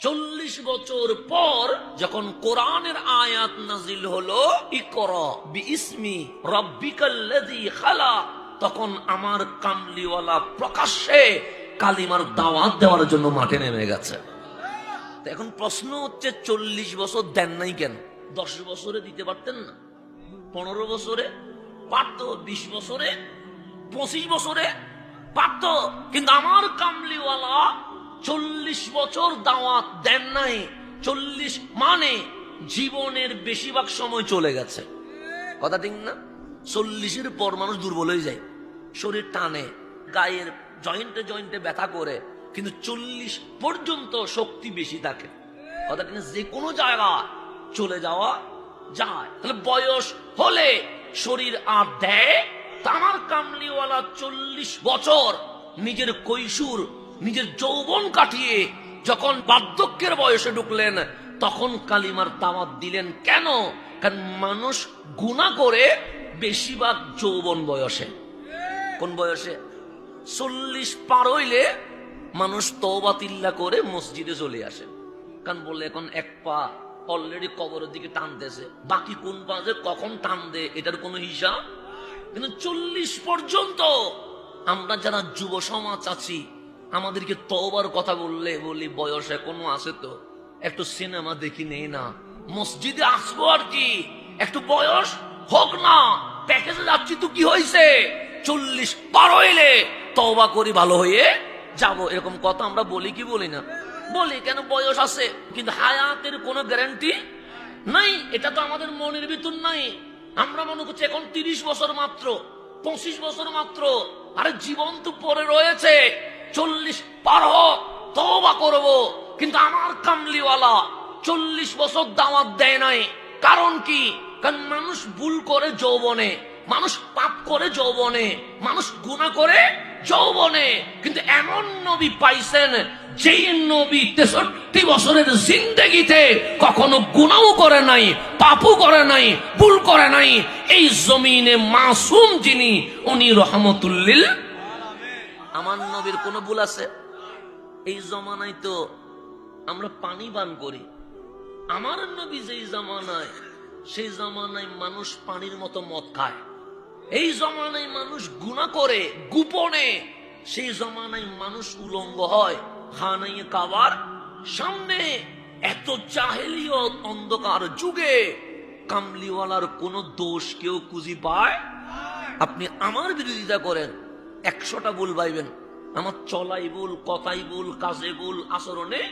40 বছর পর যখন কোরআনের আয়াত নাজিল হলো, ইকরা বিইসমি রাব্বিকাল্লাযী খালাক, তখন আমার কামলিওয়ালা প্রকাশ্যে কালিমার দাওয়াত দেওয়ার জন্য মাঠে নেমে গেছে। এখন প্রশ্ন হচ্ছে, 40 বছর দেন নাই কেন? 10 বছরে দিতে পারতেন না? 15 বছরে পারত, 20 বছরে, 25 বছরে পারত, কিন্তু আমার কামলিওয়ালা 40 বছর দাওয়াত দেন নাই। 40 মানে জীবনের বেশিরভাগ সময় চলে গেছে। কথা ঠিক না? 40-এর পর মানুষ দুর্বল হয়ে যায়, শরীর টানে, গায়ের জয়েন্টে জয়েন্টে ব্যথা করে, কিন্তু 40 পর্যন্ত শক্তি বেশি থাকে। কথা ঠিক না? যে কোনো জায়গা চলে যাওয়া যায়। তাহলে বয়স হলে শরীর আর দেয়। আমার কামলিওয়ালা 40 বছর নিজের কৈশোর, নিজের যৌবন কাটিয়ে যখন বার্ধক্যের বয়সে ঢুকলেন, তখন কালিমার দাওয়াত দিলেন। কেন? কারণ মানুষ গুনাহ করে বেশিরভাগ যৌবন বয়সে। কোন বয়সে? 40 পার হইলে মানুষ তওবা তিল্লা করে মসজিদে চলে আসে। কারণ বলে এখন এক পা অলরেডি কবরের দিকে টানতেছে, বাকি কোন পা যে কখন টান দে এটার কোনো হিসাব। কিন্তু 40 পর্যন্ত আমরা যারা যুব সমাজ আছি, আমাদেরকে তওবার কথা বললে বলি বয়স এখনো আছে তো, একটু সিনেমা দেখি নেই না, মসজিদে আসবো আর কি, একটু বয়স হোক না, প্যাকেজে যাচ্ছি তো কি হয়েছে, 40 পার হইলে তওবা করি ভালো হয়ে যাব, এরকম কথা আমরা বলি কি বলি না? বলি। কেন? বয়স আছে, কিন্তু হায়াতের কোনো গ্যারান্টি নাই। এটা তো আমাদের মনের ভিতর নাই। আমরা মনে করছি এখন 30 বছর মাত্র, 25 বছর মাত্র, আরে জীবন তো পরে রয়েছে, 40 পার হোক তওবা করব। কিন্তু আমার কামলিওয়ালা 40 বছর দাওয়াত দেয় নাই। কারণ কি? কারণ মানুষ ভুল করে যৌবনে, মানুষ পাপ করে যৌবনে, মানুষ গুনাহ করে যৌবনে। কিন্তু এমন নবী পাইছেন যেই নবী 63 বছরের জিন্দেগিতে কখনো গুনাহ করে নাই, পাপও করে নাই, ভুল করে নাই। এই জমিনে মাসুম যিনি, উনি রহমতুল লিল আলামিন। আমার নবীর কোনো ভুল আছে? এই জমানায় তো আমরা পানি পান করি। আমার নবী যেই জামানায়, সেই জামানায় মানুষ পানির মতো মদ খায়। এই জমানায় মানুষ গুনাহ করে গোপনে, সেই জমানায় মানুষ উলঙ্গ হয় খানায়ে কাবার সামনে। এত জাহেলিয়ত অন্ধকার যুগে কামলিওয়ালার কোন দোষ কেউ খুঁজি পায়? আপনি আমার বিরোধিতা করেন, 100টা ভুল পাইবেন। আমার চলাই ভুল, কথাই ভুল, কাজে ভুল, আচরণে